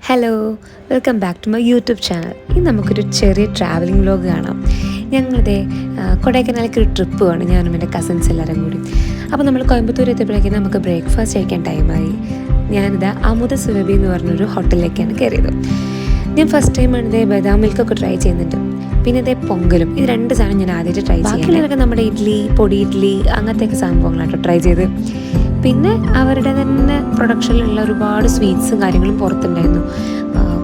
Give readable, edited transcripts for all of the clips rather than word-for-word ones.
Hello, welcome back to my YouTube channel. ഇനി നമുക്കൊരു ചെറിയ ട്രാവലിംഗ് വ്ലോഗ് കാണാം. ഞങ്ങളിതേ കൊടൈക്കനാലിലേക്ക് ഒരു ട്രിപ്പ് വേണം, ഞാനും എൻ്റെ കസിൻസ് എല്ലാവരും കൂടി. അപ്പോൾ നമ്മൾ കോയമ്പത്തൂർ എത്തിയപ്പോഴേക്കും നമുക്ക് ബ്രേക്ക്ഫാസ്റ്റ് കഴിക്കാൻ ടൈമായി. ഞാനിതാ അമുദ സുരഭി എന്ന് പറഞ്ഞൊരു ഹോട്ടലിലേക്കാണ് കയറിയത്. ഞാൻ ഫസ്റ്റ് ടൈമാണ് ഇതേ ബദാം മിൽക്കൊക്കെ ട്രൈ ചെയ്യുന്നുണ്ട്. പിന്നെ ഇതേ പൊങ്കലും, ഇത് രണ്ട് സാധനം ഞാൻ ആദ്യമായിട്ട് ട്രൈ ചെയ്യാം. ബാക്കിയുള്ളവരൊക്കെ നമ്മുടെ ഇഡ്ഡലി, പൊടി ഇഡ്ഡലി അങ്ങനത്തെയൊക്കെ സംഭവങ്ങളാട്ടോ ട്രൈ ചെയ്ത്. പിന്നെ അവരുടെ തന്നെ പ്രൊഡക്ഷനിലുള്ള ഒരുപാട് സ്വീറ്റ്സും കാര്യങ്ങളും പുറത്തുണ്ടായിരുന്നു.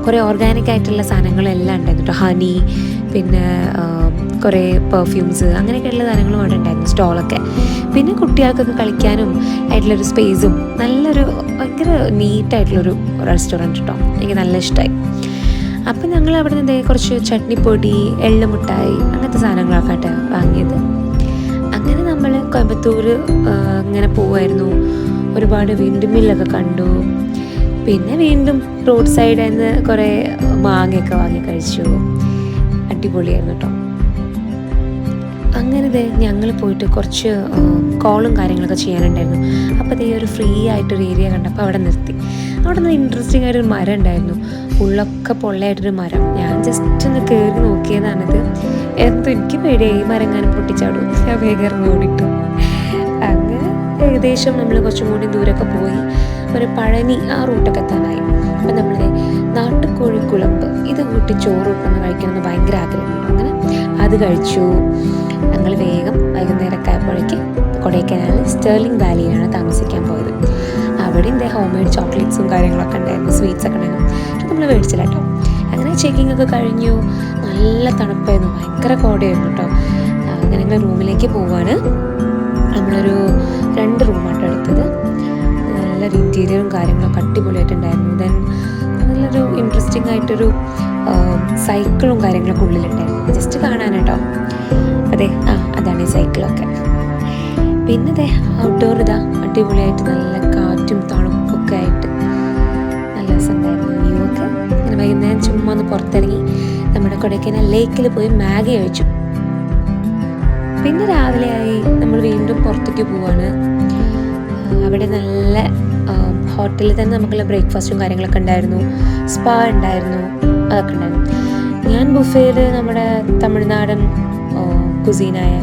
കുറേ ഓർഗാനിക് ആയിട്ടുള്ള സാധനങ്ങളെല്ലാം ഉണ്ടായിരുന്നു കേട്ടോ. ഹണി, പിന്നെ കുറേ പെർഫ്യൂംസ്, അങ്ങനെയൊക്കെയുള്ള സാധനങ്ങളും അവിടെ ഉണ്ടായിരുന്നു, സ്റ്റോളൊക്കെ. പിന്നെ കുട്ടികൾക്കൊക്കെ കളിക്കാനും ആയിട്ടുള്ളൊരു സ്പേസും, നല്ലൊരു ഭയങ്കര നീറ്റായിട്ടുള്ളൊരു റെസ്റ്റോറൻറ്റ് കേട്ടോ. എനിക്ക് നല്ല ഇഷ്ടമായി. അപ്പം ഞങ്ങൾ അവിടെ നിന്ന് കുറച്ച് ചട്നിപ്പൊടി, എള്ളുമിഠായി അങ്ങനത്തെ സാധനങ്ങളൊക്കെ ആയിട്ട് വാങ്ങിയത്. അങ്ങനെ നമ്മൾ കോയമ്പത്തൂർ ഇങ്ങനെ പോവായിരുന്നു. ഒരുപാട് വിൻഡ് മില്ലൊക്കെ കണ്ടു. പിന്നെ വീണ്ടും റോഡ് സൈഡിൽ നിന്ന് കുറേ മാങ്ങയൊക്കെ വാങ്ങി കഴിച്ചു. അടിപൊളിയായിരുന്നു കേട്ടോ. അങ്ങനെ ഞങ്ങൾ പോയിട്ട് കുറച്ച് കോളും കാര്യങ്ങളൊക്കെ ചെയ്യാനുണ്ടായിരുന്നു. അപ്പോൾ ഈ ഒരു ഫ്രീ ആയിട്ടൊരു ഏരിയ കണ്ടപ്പോൾ അവിടെ നിർത്തി. അവിടെ നിന്ന് ഇൻട്രസ്റ്റിംഗ് ആയിട്ടൊരു മരം ഉണ്ടായിരുന്നു, ഉള്ളൊക്കെ പൊള്ളയായിട്ടൊരു മരം. ഞാൻ ജസ്റ്റ് ഒന്ന് കയറി നോക്കിയതാണിത്. എന്തോ എനിക്ക് പേടിയായി, ഈ മരം എങ്ങാനും പൊട്ടിച്ചാടും. ഞാൻ വേഗം ഇറങ്ങി ഓടിട്ടു. അങ്ങനെ ഏകദേശം നമ്മൾ കുറച്ചും കൂടി ദൂരമൊക്കെ പോയി ഒരു പഴനി ആ റൂട്ടൊക്കെ എത്താനായി. അപ്പം നമ്മളിത് നാട്ടുകോഴി കുളമ്പ് ഇത് കൂട്ടി ചോറ് കൊണ്ടൊന്ന് കഴിക്കണമെന്ന് ഭയങ്കര ആഗ്രഹമുണ്ട്. അങ്ങനെ അത് കഴിച്ചു. ഞങ്ങൾ വേഗം വൈകുന്നേരമൊക്കെ ആയപ്പോഴേക്ക് കൊടൈക്കനാലിൽ സ്റ്റേർലിംഗ് വാലിയിലാണ് താമസിക്കാൻ പോയത്. അവിടെ ഹോം മെയ്ഡ് ചോക്ലേറ്റ്സും കാര്യങ്ങളൊക്കെ ഉണ്ടായിരുന്നു, സ്വീറ്റ്സ് ഒക്കെ ഉണ്ടായിരുന്നു. പക്ഷെ നമ്മൾ മേടിച്ചില്ല കേട്ടോ. അങ്ങനെ ചെക്കിംഗ് ഒക്കെ കഴിഞ്ഞു. നല്ല തണുപ്പായിരുന്നു, ഭയങ്കര കോടയായിരുന്നു കേട്ടോ. അങ്ങനെ ഞങ്ങൾ റൂമിലേക്ക് പോവാണ്. നമ്മളൊരു 2 റൂമാട്ടോ എടുത്തത്. നല്ലൊരു ഇൻറ്റീരിയറും കാര്യങ്ങളൊക്കെ അടിപൊളിയായിട്ടുണ്ടായിരുന്നു. ദെൻ നല്ലൊരു ഇൻട്രസ്റ്റിംഗ് ആയിട്ടൊരു സൈക്കിളും കാര്യങ്ങളൊക്കെ ഉള്ളിലുണ്ടായിരുന്നു, ജസ്റ്റ് കാണാനാട്ടോ. അതെ, അതാണ് ഈ സൈക്കിളൊക്കെ. പിന്നെ ഔട്ട്ഡോർ അടിപൊളിയായിട്ട് നല്ല കാറ്റും തണുപ്പൊക്കെ ആയിട്ട് നല്ല രസമുണ്ടായിരുന്നു. വ്യൂ ഒക്കെ. അങ്ങനെ വൈകുന്നേരം ചുമ്മാ ഒന്ന് പുറത്തിറങ്ങി നമ്മുടെ കൊടൈക്കനാൽ ലേക്കിൽ പോയി മാഗി കഴിച്ചു. പിന്നെ രാവിലെയായി നമ്മൾ വീണ്ടും പുറത്തേക്ക് പോവാണ്. അവിടെ നല്ല ഹോട്ടലിൽ തന്നെ നമുക്കുള്ള ബ്രേക്ക്ഫാസ്റ്റും കാര്യങ്ങളൊക്കെ ഉണ്ടായിരുന്നു, സ്പാ ഉണ്ടായിരുന്നു, അതൊക്കെ ഉണ്ടായിരുന്നു. ഞാൻ ബുഫേയിൽ നമ്മുടെ തമിഴ്നാടൻ കുസീനായ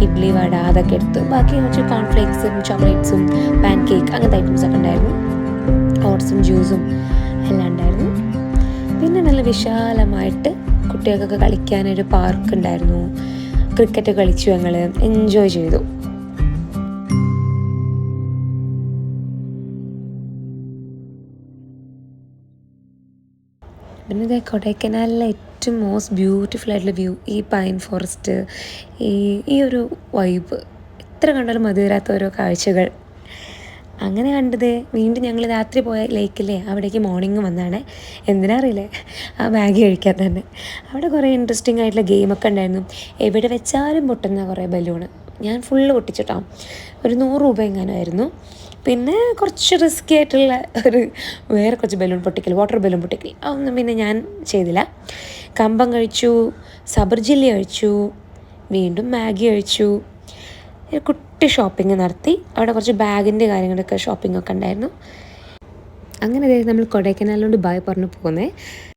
ഇഡ്ഡലി, വട അതൊക്കെ എടുത്തു. ബാക്കി കുറച്ച് കോൺഫ്ലേക്സും ചോക്ലേറ്റ്സും പാൻ കേക്ക് അങ്ങനത്തെ ഐറ്റംസൊക്കെ ഉണ്ടായിരുന്നു. ഓട്സും ജ്യൂസും എല്ലാം ഉണ്ടായിരുന്നു. പിന്നെ നല്ല വിശാലമായിട്ട് കുട്ടികൾക്കൊക്കെ കളിക്കാനൊരു പാർക്ക് ഉണ്ടായിരുന്നു. ക്രിക്കറ്റ് കളിച്ചു, ഞങ്ങൾ എൻജോയ് ചെയ്തു. പിന്നെ കൊടൈക്കനാലിലെ ഏറ്റവും മോസ്റ്റ് ബ്യൂട്ടിഫുൾ ആയിട്ടുള്ള വ്യൂ, ഈ പൈൻ ഫോറസ്റ്റ്, ഈ ഒരു വൈബ് എത്ര കണ്ടാലും മതി വരാത്ത ഓരോ കാഴ്ചകൾ. അങ്ങനെ കണ്ടത്. വീണ്ടും ഞങ്ങൾ രാത്രി പോയ ലേക്കില്ലേ, അവിടേക്ക് മോർണിംഗ് വന്നാണ്. എന്തിനാ അറിയില്ലേ, ആ മാഗി കഴിക്കാൻ തന്നെ. അവിടെ കുറേ ഇൻട്രസ്റ്റിംഗ് ആയിട്ടുള്ള ഗെയിമൊക്കെ ഉണ്ടായിരുന്നു. എവിടെ വെച്ചാലും പൊട്ടുന്ന കുറേ ബലൂണ്. ഞാൻ ഫുള്ള് പൊട്ടിച്ചിട്ടോ. ഒരു 100 രൂപ എങ്ങാനുമായിരുന്നു. പിന്നെ കുറച്ച് റിസ്ക്കി ആയിട്ടുള്ള വേറെ കുറച്ച് ബലൂൺ പൊട്ടിക്കൽ, വാട്ടർ ബലൂൺ പൊട്ടിക്കൽ, അതൊന്നും പിന്നെ ഞാൻ ചെയ്തില്ല. കമ്പം കഴിച്ചു, സബർജില്ലി കഴിച്ചു, വീണ്ടും മാഗി കഴിച്ചു. കുട്ടി ഷോപ്പിംഗ് നടത്തി. അവിടെ കുറച്ച് ബാഗിൻ്റെ കാര്യങ്ങളൊക്കെ ഷോപ്പിംഗ് ഒക്കെ ഉണ്ടായിരുന്നു. അങ്ങനെ നമ്മൾ കൊടൈക്കനാലിലോട്ട് ബൈ പറഞ്ഞു പോകുന്നത്.